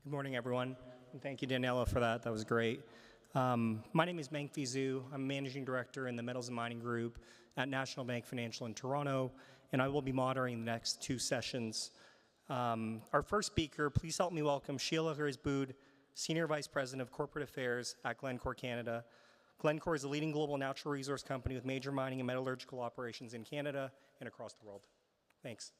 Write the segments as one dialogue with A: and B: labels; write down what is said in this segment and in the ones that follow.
A: Good morning, everyone, and thank you, Daniela, for that. That was great. My name is Mank Vizu. I'm Managing Director in the Metals and Mining Group at National Bank Financial in Toronto, and I will be moderating the next two sessions. Our first speaker, please help me welcome Sheila Risbud, Senior Vice President of Corporate Affairs at Glencore Canada. Glencore is a leading global natural resource company with major mining and metallurgical operations in Canada and across the world. Thanks.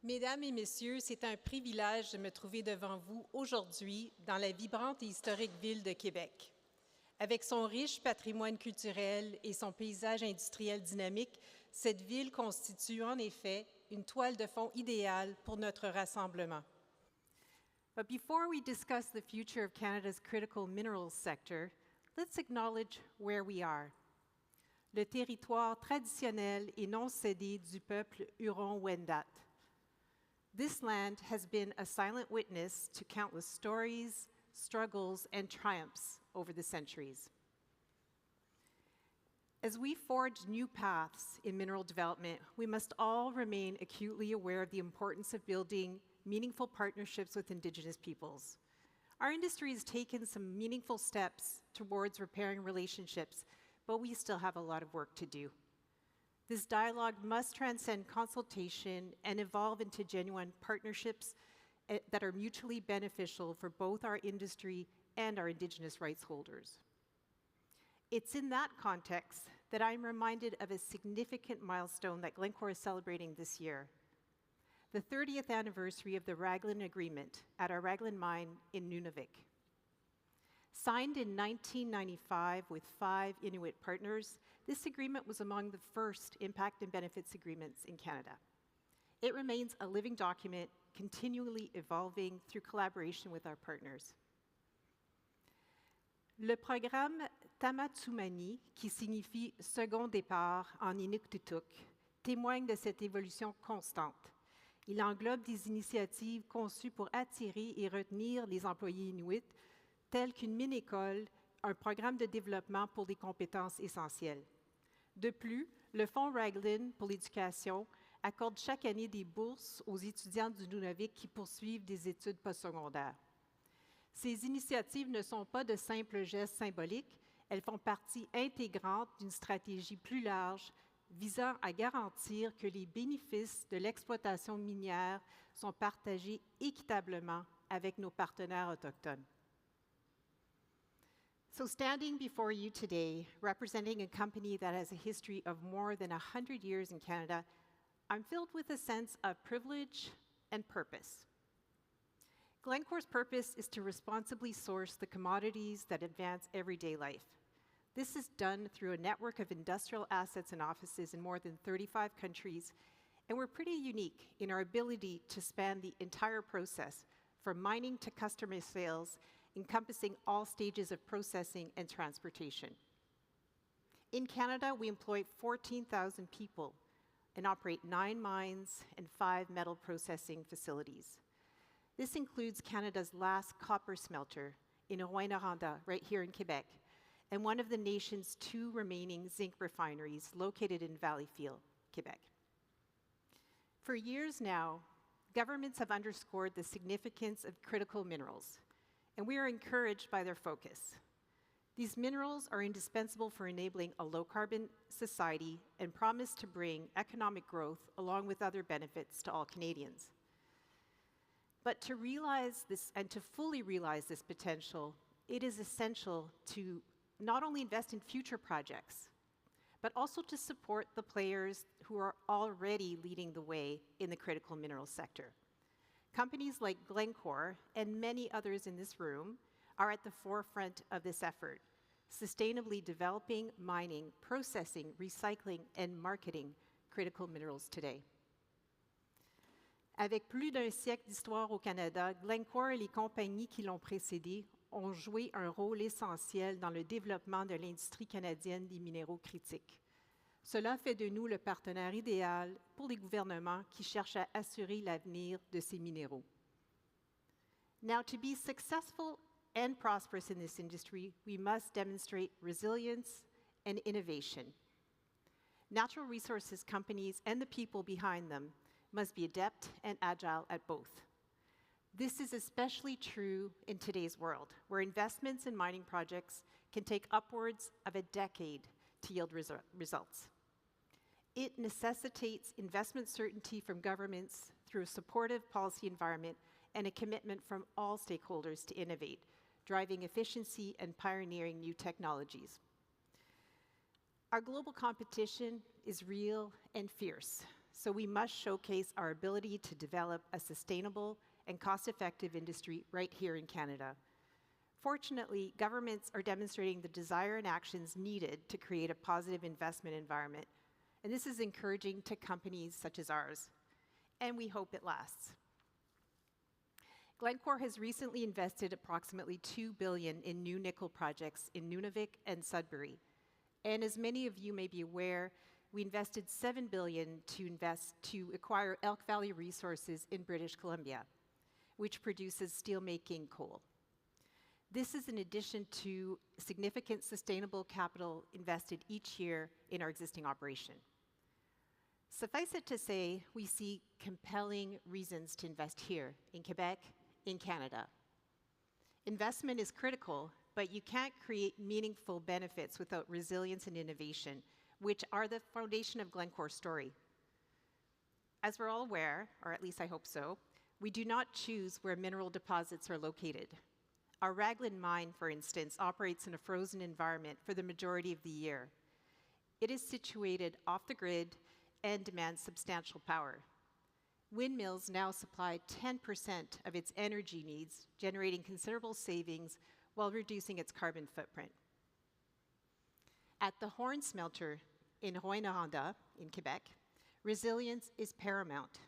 B: Mesdames et messieurs, c'est un privilège de me trouver devant vous aujourd'hui dans la vibrante et historique ville de Québec. Avec son riche patrimoine culturel et son paysage industriel dynamique, cette ville constitue en effet une toile de fond idéale pour notre rassemblement. But before we discuss the future of Canada's critical minerals sector, let's acknowledge where we are. Le territoire traditionnel et non cédé du peuple Huron-Wendat. This land has been a silent witness to countless stories, struggles, and triumphs over the centuries. As we forge new paths in mineral development, we must all remain acutely aware of the importance of building meaningful partnerships with Indigenous peoples. Our industry has taken some meaningful steps towards repairing relationships, but we still have a lot of work to do. This dialogue must transcend consultation and evolve into genuine partnerships that are mutually beneficial for both our industry and our Indigenous rights holders. It's in that context that I'm reminded of a significant milestone that Glencore is celebrating this year, the 30th anniversary of the Raglan Agreement at our Raglan mine in Nunavik. Signed in 1995 with 5 Inuit partners, this agreement was among the first impact and benefits agreements in Canada. It remains a living document, continually evolving through collaboration with our partners. Le programme Tamatsumani, qui signifie second départ en Inuktitut, témoigne de cette évolution constante. Il englobe des initiatives conçues pour attirer et retenir les employés inuits, telles qu'une mini-école, un programme de développement pour des compétences essentielles. De plus, le Fonds Raglan pour l'éducation accorde chaque année des bourses aux étudiants du Nunavik qui poursuivent des études postsecondaires. Ces initiatives ne sont pas de simples gestes symboliques, elles font partie intégrante d'une stratégie plus large visant à garantir que les bénéfices de l'exploitation minière sont partagés équitablement avec nos partenaires autochtones. So standing before you today, representing a company that has a history of more than 100 years in Canada, I'm filled with a sense of privilege and purpose. Glencore's purpose is to responsibly source the commodities that advance everyday life. This is done through a network of industrial assets and offices in more than 35 countries, and we're pretty unique in our ability to span the entire process, from mining to customer sales, encompassing all stages of processing and transportation. In Canada, we employ 14,000 people and operate 9 mines and 5 metal processing facilities. This includes Canada's last copper smelter in Rouyn-Noranda, right here in Quebec, and one of the nation's 2 remaining zinc refineries located in Valleyfield, Quebec. For years now, governments have underscored the significance of critical minerals, and we are encouraged by their focus. These minerals are indispensable for enabling a low-carbon society and promise to bring economic growth along with other benefits to all Canadians. But to realize this, and to fully realize this potential, it is essential to not only invest in future projects, but also to support the players who are already leading the way in the critical minerals sector. Companies like Glencore and many others in this room are at the forefront of this effort, sustainably developing, mining, processing, recycling, and marketing critical minerals today. Avec plus d'un siècle d'histoire au Canada, Glencore et les compagnies qui l'ont précédé ont joué un rôle essentiel dans le développement de l'industrie canadienne des minéraux critiques. Cela fait de nous le partenaire idéal pour les gouvernements qui cherchent à assurer l'avenir de ces minéraux. Now, to be successful and prosperous in this industry, we must demonstrate resilience and innovation. Natural resources companies and the people behind them must be adept and agile at both. This is especially true in today's world, where investments in mining projects can take upwards of a decade to yield results. It necessitates investment certainty from governments through a supportive policy environment and a commitment from all stakeholders to innovate, driving efficiency and pioneering new technologies. Our global competition is real and fierce, so we must showcase our ability to develop a sustainable and cost-effective industry right here in Canada. Fortunately, governments are demonstrating the desire and actions needed to create a positive investment environment, and this is encouraging to companies such as ours, and we hope it lasts. Glencore has recently invested approximately $2 billion in new nickel projects in Nunavik and Sudbury. And as many of you may be aware, we invested $7 billion to acquire Elk Valley Resources in British Columbia, which produces steelmaking coal. This is in addition to significant sustainable capital invested each year in our existing operation. Suffice it to say, we see compelling reasons to invest here in Quebec, in Canada. Investment is critical, but you can't create meaningful benefits without resilience and innovation, which are the foundation of Glencore's story. As we're all aware, or at least I hope so, we do not choose where mineral deposits are located. Our Raglan mine, for instance, operates in a frozen environment for the majority of the year. It is situated off the grid and demands substantial power. Windmills now supply 10% of its energy needs, generating considerable savings while reducing its carbon footprint. At the Horn smelter in Rouyn-Noranda in Quebec, resilience is paramount.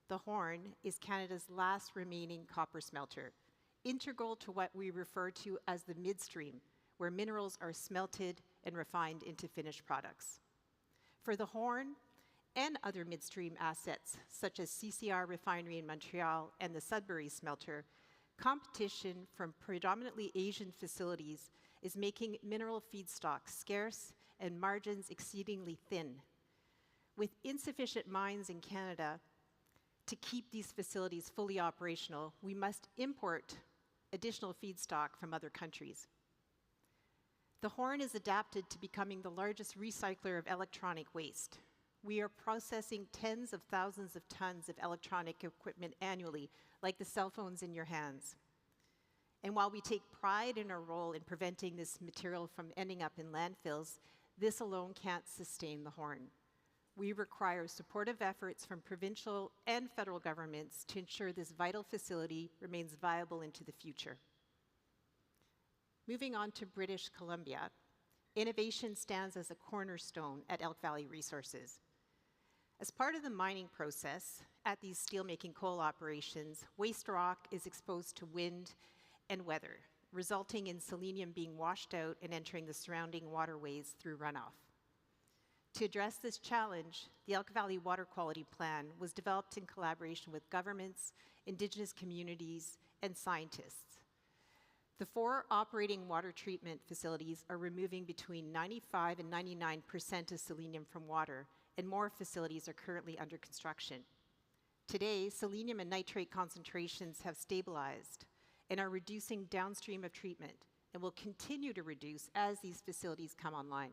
B: The Horn is Canada's last remaining copper smelter, integral to what we refer to as the midstream, where minerals are smelted and refined into finished products. For the Horn and other midstream assets, such as CCR Refinery in Montreal and the Sudbury smelter, competition from predominantly Asian facilities is making mineral feedstocks scarce and margins exceedingly thin. With insufficient mines in Canada to keep these facilities fully operational, we must import additional feedstock from other countries. The Horn is adapted to becoming the largest recycler of electronic waste. We are processing tens of thousands of tons of electronic equipment annually, like the cell phones in your hands. And while we take pride in our role in preventing this material from ending up in landfills, this alone can't sustain the Horn. We require supportive efforts from provincial and federal governments to ensure this vital facility remains viable into the future. Moving on to British Columbia, innovation stands as a cornerstone at Elk Valley Resources. As part of the mining process at these steelmaking coal operations, waste rock is exposed to wind and weather, resulting in selenium being washed out and entering the surrounding waterways through runoff. To address this challenge, the Elk Valley Water Quality Plan was developed in collaboration with governments, Indigenous communities, and scientists. The 4 operating water treatment facilities are removing between 95% and 99% of selenium from water, and more facilities are currently under construction. Today, selenium and nitrate concentrations have stabilized and are reducing downstream of treatment and will continue to reduce as these facilities come online.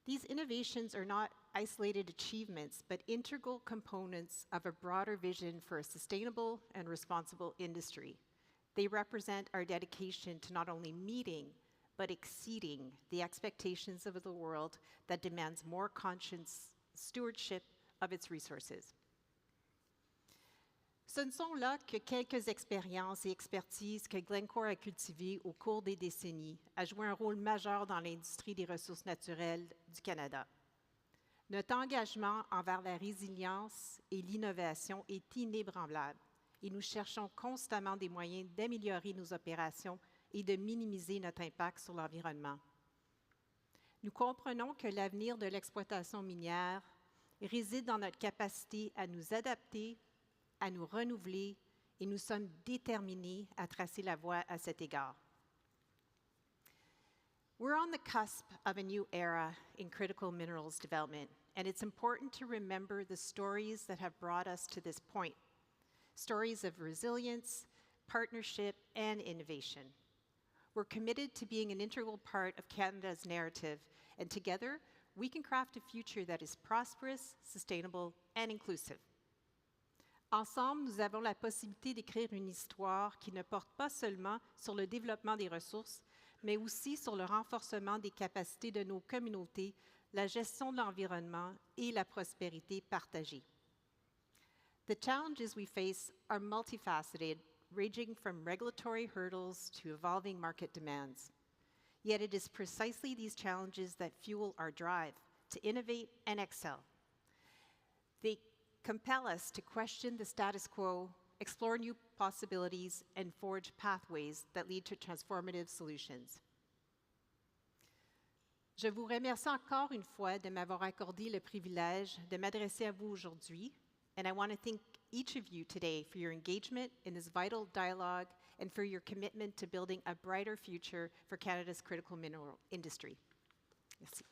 B: These innovations are not isolated achievements, but integral components of a broader vision for a sustainable and responsible industry. They represent our dedication to not only meeting, but exceeding the expectations of the world that demands more conscious stewardship of its resources. Ce ne sont là que quelques expériences et expertises que Glencore a cultivées au cours des décennies, a joué un rôle majeur dans l'industrie des ressources naturelles du Canada. Notre engagement envers la résilience et l'innovation est inébranlable et nous cherchons constamment des moyens d'améliorer nos opérations et de minimiser notre impact sur l'environnement. Nous comprenons que l'avenir de l'exploitation minière réside dans notre capacité à nous adapter, à nous renouveler et nous sommes déterminés à tracer la voie à cet égard. We're on the cusp of a new era in critical minerals development, and it's important to remember the stories that have brought us to this point. Stories of resilience, partnership, and innovation. We're committed to being an integral part of Canada's narrative, and together, we can craft a future that is prosperous, sustainable, and inclusive. Ensemble, nous avons la possibilité d'écrire une histoire qui ne porte pas seulement sur le développement des ressources, mais aussi sur le renforcement des capacités de nos communautés, la gestion de l'environnement et la prospérité partagée. The challenges we face are multifaceted, ranging from regulatory hurdles to evolving market demands. Yet it is precisely these challenges that fuel our drive to innovate and excel. They compel us to question the status quo, explore new possibilities, and forge pathways that lead to transformative solutions. Je vous remercie encore une fois de m'avoir accordé le privilège de m'adresser à vous aujourd'hui, and I want to thank each of you today for your engagement in this vital dialogue and for your commitment to building a brighter future for Canada's critical mineral industry. Merci.